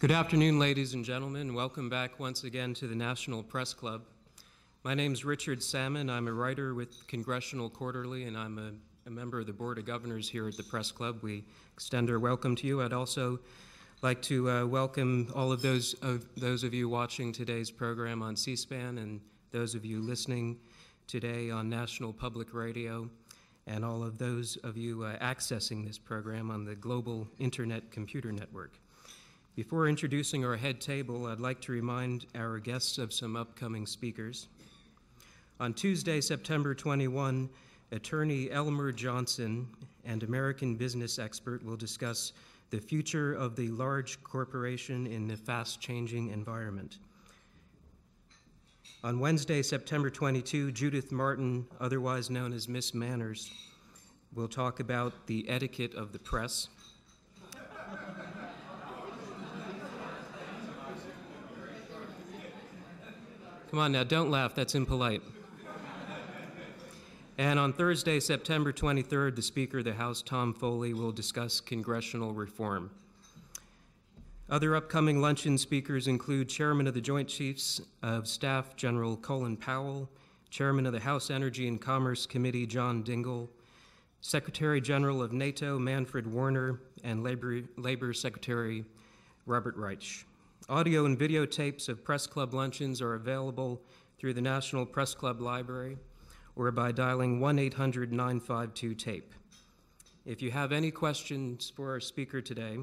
Good afternoon, ladies and gentlemen. Welcome back once again to the National Press Club. My name is Richard Salmon. I'm a writer with Congressional Quarterly, and I'm a member of the Board of Governors here at the Press Club. We extend our welcome to you. I'd also like to welcome all of those of you watching today's program on C-SPAN and those of you listening today on National Public Radio, and all of those of you accessing this program on the Global Internet Computer Network. Before introducing our head table, I'd like to remind our guests of some upcoming speakers. On Tuesday, September 21, attorney Elmer Johnson and American business expert will discuss the future of the large corporation in the fast-changing environment. On Wednesday, September 22, Judith Martin, otherwise known as Miss Manners, will talk about the etiquette of the press. Come on now, don't laugh, that's impolite. And on Thursday, September 23rd, the Speaker of the House, Tom Foley, will discuss congressional reform. Other upcoming luncheon speakers include Chairman of the Joint Chiefs of Staff, General Colin Powell, Chairman of the House Energy and Commerce Committee, John Dingell, Secretary General of NATO, Manfred Warner, and Labor Secretary Robert Reich. Audio and videotapes of Press Club luncheons are available through the National Press Club Library or by dialing 1-800-952-TAPE. If you have any questions for our speaker today,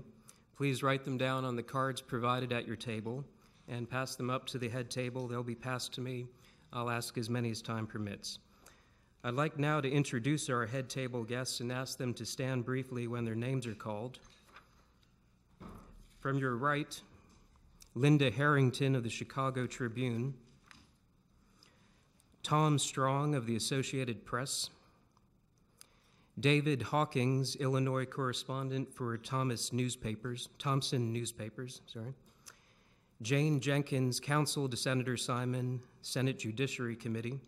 please write them down on the cards provided at your table and pass them up to the head table. They'll be passed to me. I'll ask as many as time permits. I'd like now to introduce our head table guests and ask them to stand briefly when their names are called. From your right, Linda Harrington of the Chicago Tribune, Tom Strong of the Associated Press, David Hawkins, Illinois correspondent for Thomson Newspapers, Jane Jenkins, counsel to Senator Simon, Senate Judiciary Committee,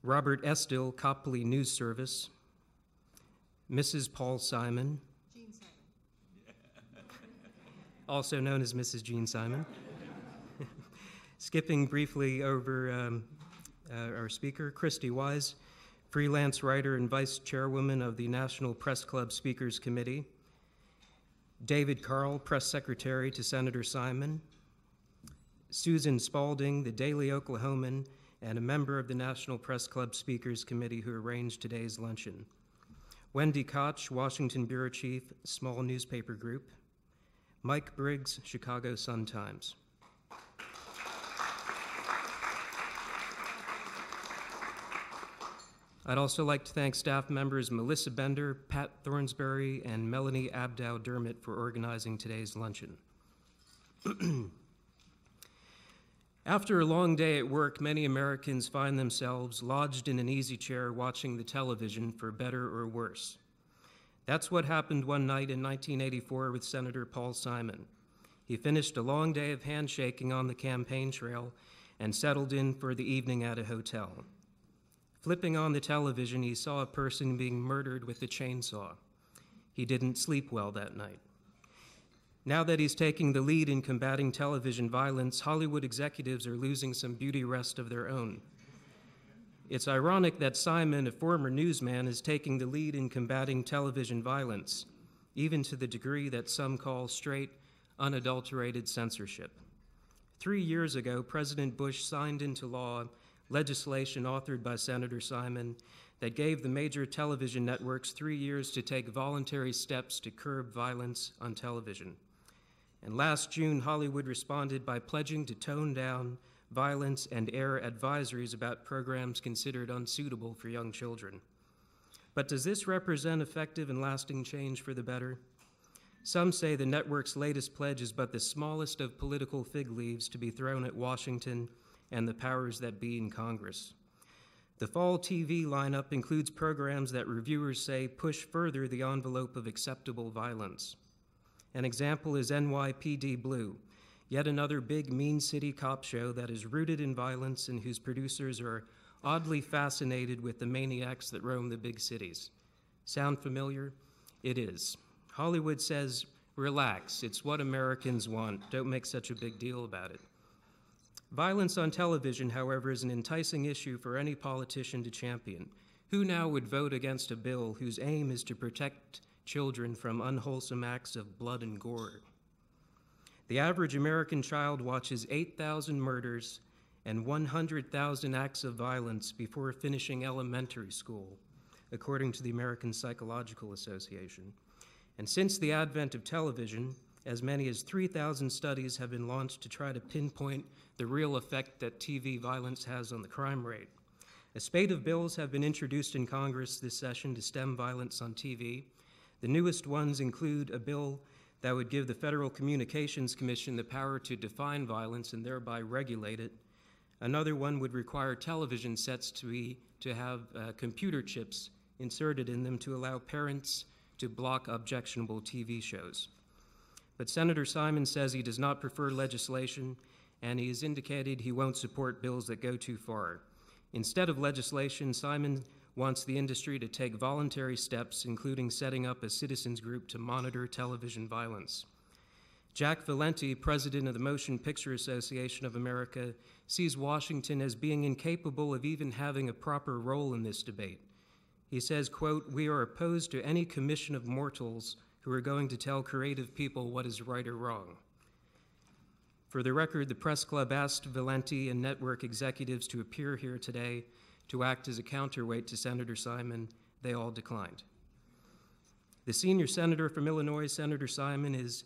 Robert Estill, Copley News Service, Mrs. Paul Simon, also known as Mrs. Jean Simon. Skipping briefly over our speaker, Christy Wise, freelance writer and vice chairwoman of the National Press Club Speakers Committee, David Carl, press secretary to Senator Simon, Susan Spalding, the Daily Oklahoman, and a member of the National Press Club Speakers Committee who arranged today's luncheon, Wendy Koch, Washington Bureau Chief, Small Newspaper Group, Mike Briggs, Chicago Sun-Times. I'd also like to thank staff members Melissa Bender, Pat Thornsberry, and Melanie Abdow-Dermott for organizing today's luncheon. After a long day at work, many Americans find themselves lodged in an easy chair watching the television, for better or worse. That's what happened one night in 1984 with Senator Paul Simon. He finished a long day of handshaking on the campaign trail and settled in for the evening at a hotel. Flipping on the television, he saw a person being murdered with a chainsaw. He didn't sleep well that night. Now that he's taking the lead in combating television violence, Hollywood executives are losing some beauty rest of their own. It's ironic that Simon, a former newsman, is taking the lead in combating television violence, even to the degree that some call straight, unadulterated censorship. 3 years ago, President Bush signed into law legislation authored by Senator Simon that gave the major television networks 3 years to take voluntary steps to curb violence on television. And last June, Hollywood responded by pledging to tone down violence and air advisories about programs considered unsuitable for young children. But does this represent effective and lasting change for the better? Some say the network's latest pledge is but the smallest of political fig leaves to be thrown at Washington and the powers that be in Congress. The fall TV lineup includes programs that reviewers say push further the envelope of acceptable violence. An example is NYPD Blue, yet another big mean city cop show that is rooted in violence and whose producers are oddly fascinated with the maniacs that roam the big cities. Sound familiar? It is. Hollywood says Relax, it's what Americans want. Don't make such a big deal about it. Violence on television, however, is an enticing issue for any politician to champion. Who now would vote against a bill whose aim is to protect children from unwholesome acts of blood and gore? The average American child watches 8,000 murders and 100,000 acts of violence before finishing elementary school, according to the American Psychological Association. And since the advent of television, as many as 3,000 studies have been launched to try to pinpoint the real effect that TV violence has on the crime rate. A spate of bills have been introduced in Congress this session to stem violence on TV. The newest ones include a bill that would give the Federal Communications Commission the power to define violence and thereby regulate it. Another one would require television sets to have computer chips inserted in them to allow parents to block objectionable TV shows. But Senator Simon says he does not prefer legislation, and he has indicated he won't support bills that go too far. Instead of legislation, Simon wants the industry to take voluntary steps, including setting up a citizens group to monitor television violence. Jack Valenti, president of the Motion Picture Association of America, sees Washington as being incapable of even having a proper role in this debate. He says, quote, "We are opposed to any commission of mortals who are going to tell creative people what is right or wrong." For the record, the Press Club asked Valenti and network executives to appear here today to act as a counterweight to Senator Simon. They all declined. The senior senator from Illinois, Senator Simon, is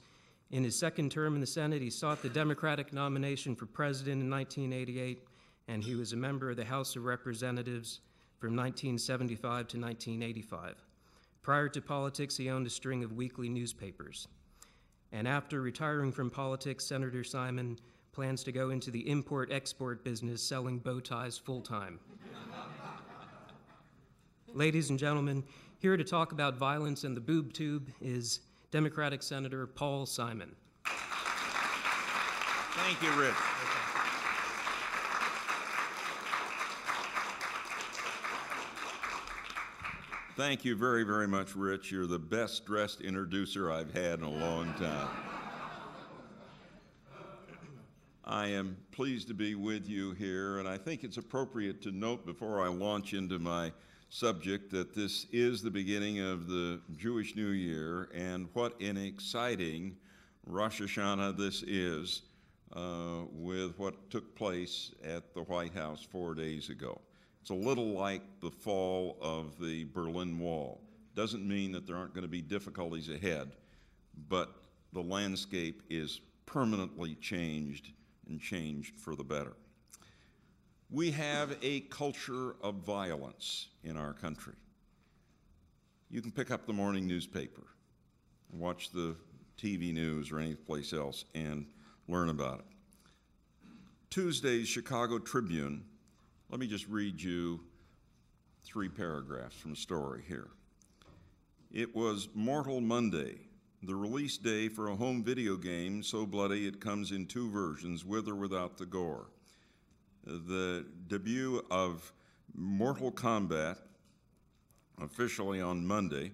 in his second term in the Senate. He sought the Democratic nomination for president in 1988, and he was a member of the House of Representatives from 1975 to 1985. Prior to politics, he owned a string of weekly newspapers. And after retiring from politics, Senator Simon plans to go into the import-export business, selling bow ties full-time. Ladies and gentlemen, here to talk about violence and the boob tube is Democratic Senator Paul Simon. Thank you, Rich. Thank you very, very much, Rich. You're the best-dressed introducer I've had in a long time. I am pleased to be with you here, and I think it's appropriate to note before I launch into my subject that this is the beginning of the Jewish New Year, and what an exciting Rosh Hashanah this is with what took place at the White House 4 days ago. It's a little like the fall of the Berlin Wall. Doesn't mean that there aren't going to be difficulties ahead, but the landscape is permanently changed and changed for the better. We have a culture of violence in our country. You can pick up the morning newspaper, watch the TV news or any place else and learn about it. Tuesday's Chicago Tribune, let me just read you 3 paragraphs from a story here. It was Mortal Monday, the release day for a home video game so bloody it comes in 2 versions, with or without the gore. The debut of Mortal Kombat officially on Monday,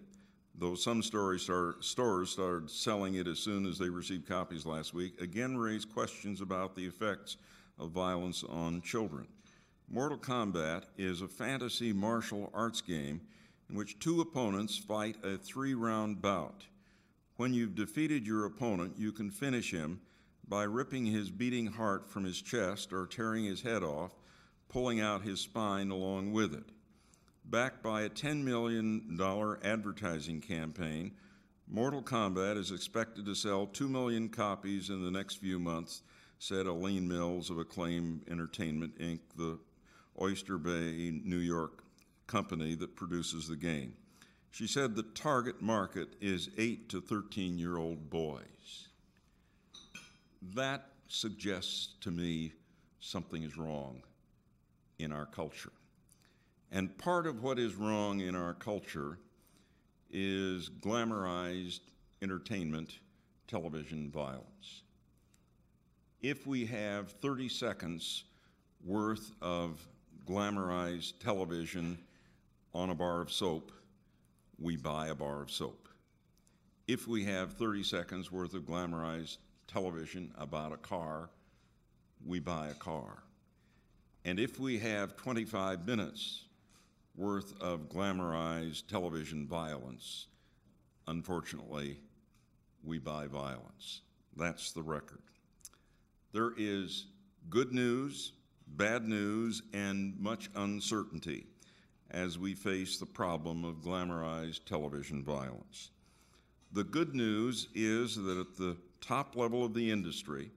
though some stores started selling it as soon as they received copies last week, again raised questions about the effects of violence on children. Mortal Kombat is a fantasy martial arts game in which 2 opponents fight a 3-round bout. When you've defeated your opponent, you can finish him by ripping his beating heart from his chest or tearing his head off, pulling out his spine along with it. Backed by a $10 million advertising campaign, Mortal Kombat is expected to sell 2 million copies in the next few months, said Aline Mills of Acclaim Entertainment, Inc., the Oyster Bay, New York company that produces the game. She said the target market is 8 to 13-year-old boys. That suggests to me something is wrong in our culture. And part of what is wrong in our culture is glamorized entertainment, television violence. If we have 30 seconds worth of glamorized television on a bar of soap, we buy a bar of soap. If we have 30 seconds worth of glamorized television about a car, we buy a car. And if we have 25 minutes worth of glamorized television violence, unfortunately, we buy violence. That's the record. There is good news, bad news, and much uncertainty as we face the problem of glamorized television violence. The good news is that at the top level of the industry,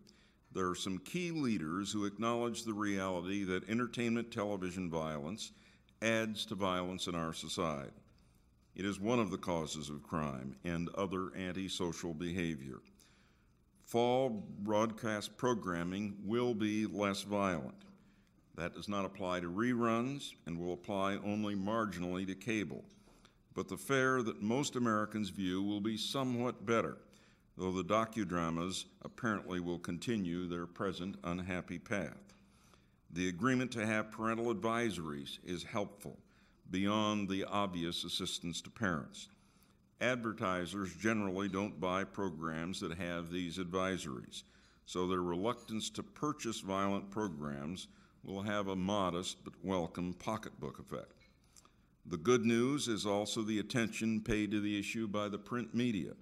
there are some key leaders who acknowledge the reality that entertainment television violence adds to violence in our society. It is one of the causes of crime and other antisocial behavior. Fall broadcast programming will be less violent. That does not apply to reruns and will apply only marginally to cable. But the fare that most Americans view will be somewhat better, though the docudramas apparently will continue their present unhappy path. The agreement to have parental advisories is helpful, beyond the obvious assistance to parents. Advertisers generally don't buy programs that have these advisories, so their reluctance to purchase violent programs will have a modest but welcome pocketbook effect. The good news is also the attention paid to the issue by the print media.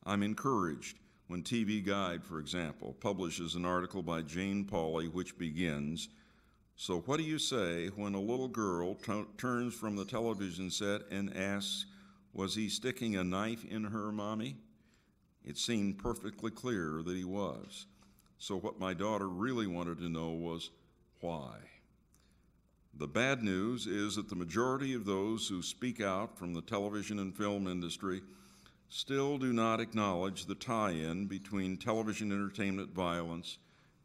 I'm encouraged when TV Guide, for example, publishes an article by Jane Pauley which begins, "So what do you say when a little girl turns from the television set and asks, 'Was he sticking a knife in her, Mommy?' It seemed perfectly clear that he was. So what my daughter really wanted to know was, why?" The bad news is that the majority of those who speak out from the television and film industry still do not acknowledge the tie-in between television entertainment violence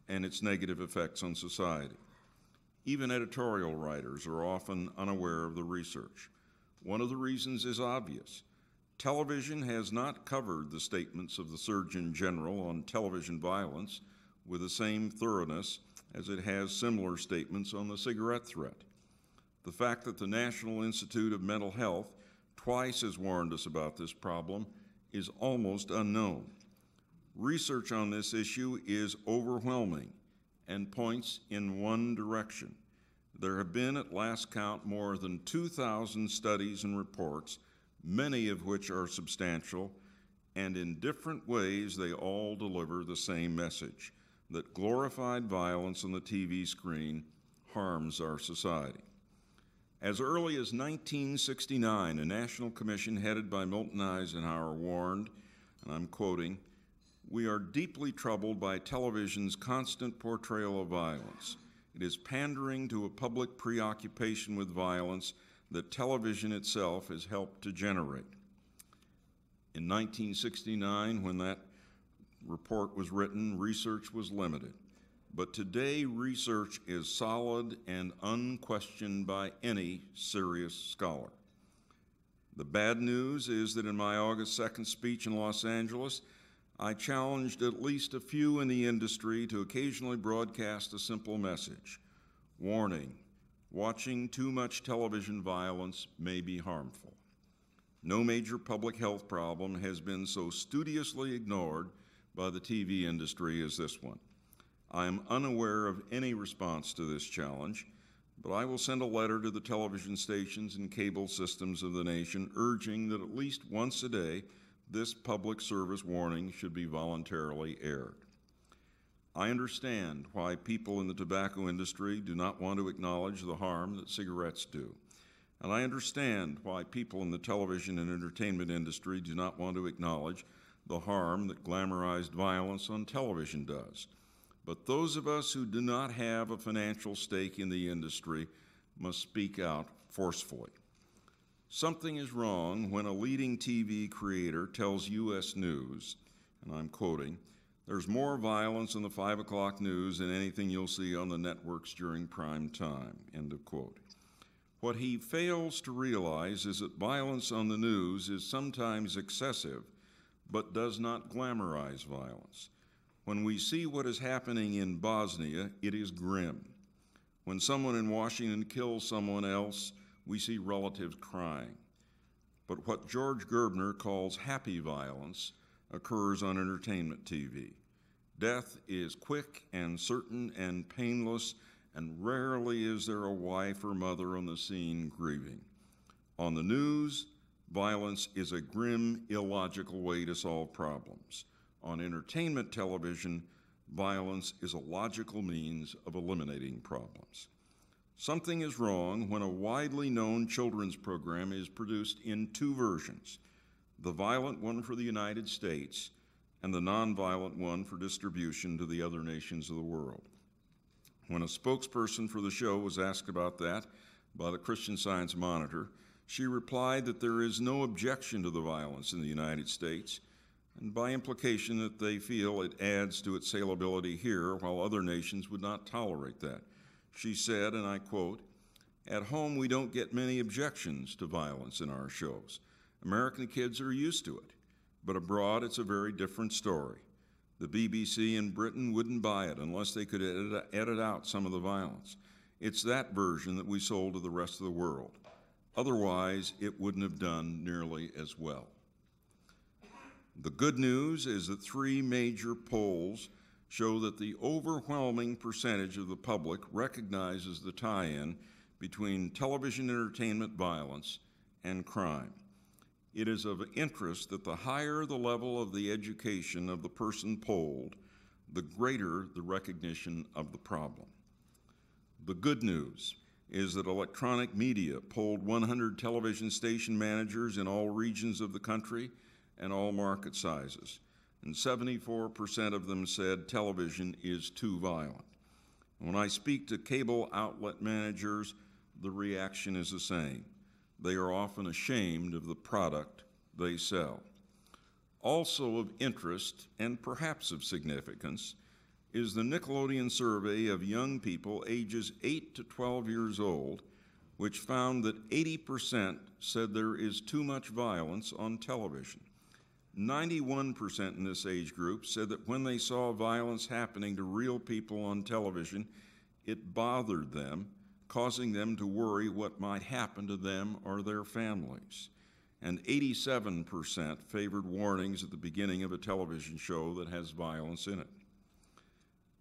and its negative effects on society. Even editorial writers are often unaware of the research. One of the reasons is obvious. Television has not covered the statements of the Surgeon General on television violence with the same thoroughness as it has similar statements on the cigarette threat. The fact that the National Institute of Mental Health twice has warned us about this problem is almost unknown. Research on this issue is overwhelming and points in one direction. There have been, at last count, more than 2,000 studies and reports, many of which are substantial, and in different ways they all deliver the same message, that glorified violence on the TV screen harms our society. As early as 1969, a national commission headed by Milton Eisenhower warned, and I'm quoting, "We are deeply troubled by television's constant portrayal of violence. It is pandering to a public preoccupation with violence that television itself has helped to generate." In 1969, when that report was written, research was limited. But today, research is solid and unquestioned by any serious scholar. The bad news is that in my August 2nd speech in Los Angeles, I challenged at least a few in the industry to occasionally broadcast a simple message: warning, watching too much television violence may be harmful. No major public health problem has been so studiously ignored by the TV industry as this one. I am unaware of any response to this challenge, but I will send a letter to the television stations and cable systems of the nation urging that at least once a day this public service warning should be voluntarily aired. I understand why people in the tobacco industry do not want to acknowledge the harm that cigarettes do. And I understand why people in the television and entertainment industry do not want to acknowledge the harm that glamorized violence on television does. But those of us who do not have a financial stake in the industry must speak out forcefully. Something is wrong when a leading TV creator tells U.S. News, and I'm quoting, "There's more violence in the 5 o'clock news than anything you'll see on the networks during prime time," end of quote. What he fails to realize is that violence on the news is sometimes excessive, but does not glamorize violence. When we see what is happening in Bosnia, it is grim. When someone in Washington kills someone else, we see relatives crying. but what George Gerbner calls happy violence occurs on entertainment TV. Death is quick and certain and painless, and rarely is there a wife or mother on the scene grieving. On the news, violence is a grim, illogical way to solve problems. On entertainment television, violence is a logical means of eliminating problems. Something is wrong when a widely known children's program is produced in two versions, the violent one for the United States and the nonviolent one for distribution to the other nations of the world. When a spokesperson for the show was asked about that by the Christian Science Monitor, she replied that there is no objection to the violence in the United States, and by implication that they feel it adds to its salability here, while other nations would not tolerate that. She said, and I quote, "At home we don't get many objections to violence in our shows. American kids are used to it, but abroad it's a very different story. The BBC in Britain wouldn't buy it unless they could edit out some of the violence. It's that version that we sold to the rest of the world. Otherwise, it wouldn't have done nearly as well." The good news is that 3 major polls show that the overwhelming percentage of the public recognizes the tie-in between television entertainment violence and crime. It is of interest that the higher the level of the education of the person polled, the greater the recognition of the problem. The good news is that electronic media polled 100 television station managers in all regions of the country and all market sizes, and 74% of them said television is too violent. When I speak to cable outlet managers, the reaction is the same. They are often ashamed of the product they sell. Also of interest, and perhaps of significance, is the Nickelodeon survey of young people ages 8 to 12 years old, which found that 80% said there is too much violence on television. 91% in this age group said that when they saw violence happening to real people on television, it bothered them, causing them to worry what might happen to them or their families. And 87% favored warnings at the beginning of a television show that has violence in it.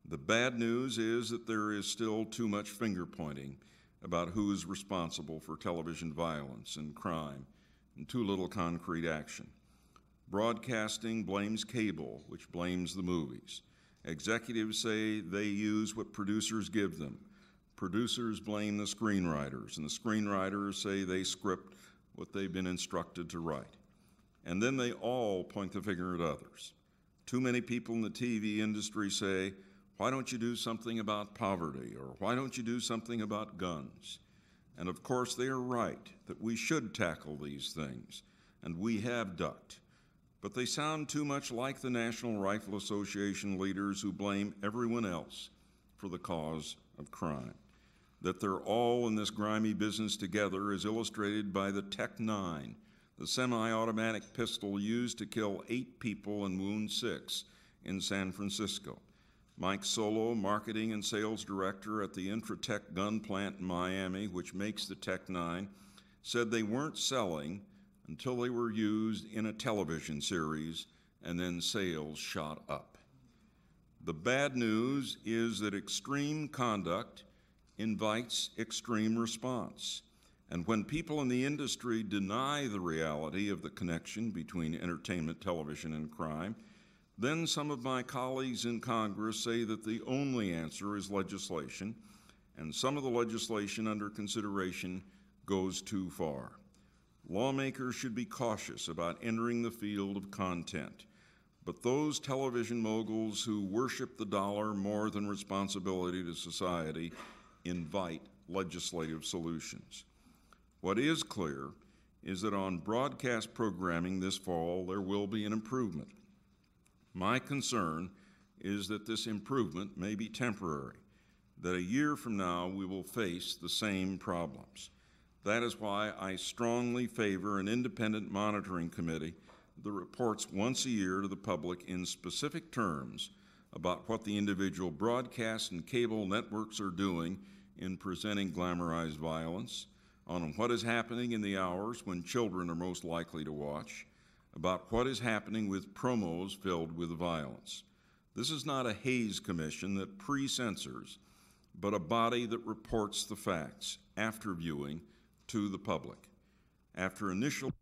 The bad news is that there is still too much finger-pointing about who is responsible for television violence and crime, and too little concrete action. Broadcasting blames cable, which blames the movies. Executives say they use what producers give them. Producers blame the screenwriters, and the screenwriters say they script what they've been instructed to write. And then they all point the finger at others. Too many people in the TV industry say, "Why don't you do something about poverty?" or "Why don't you do something about guns?" And of course they are right that we should tackle these things, and we have ducked. But they sound too much like the National Rifle Association leaders who blame everyone else for the cause of crime. That they're all in this grimy business together is illustrated by the Tech-9, the semi-automatic pistol used to kill 8 people and wound 6 in San Francisco. Mike Solo, marketing and sales director at the Intratec gun plant in Miami, which makes the Tech-9, said they weren't selling until they were used in a television series, and then sales shot up. The bad news is that extreme conduct invites extreme response. And when people in the industry deny the reality of the connection between entertainment television and crime, then some of my colleagues in Congress say that the only answer is legislation, and some of the legislation under consideration goes too far. Lawmakers should be cautious about entering the field of content, but those television moguls who worship the dollar more than responsibility to society invite legislative solutions. What is clear is that on broadcast programming this fall, there will be an improvement. My concern is that this improvement may be temporary, that a year from now we will face the same problems. That is why I strongly favor an independent monitoring committee that reports once a year to the public in specific terms about what the individual broadcast and cable networks are doing in presenting glamorized violence, on what is happening in the hours when children are most likely to watch, about what is happening with promos filled with violence. This is not a Hays Commission that pre-censors, but a body that reports the facts after viewing to the public. After initial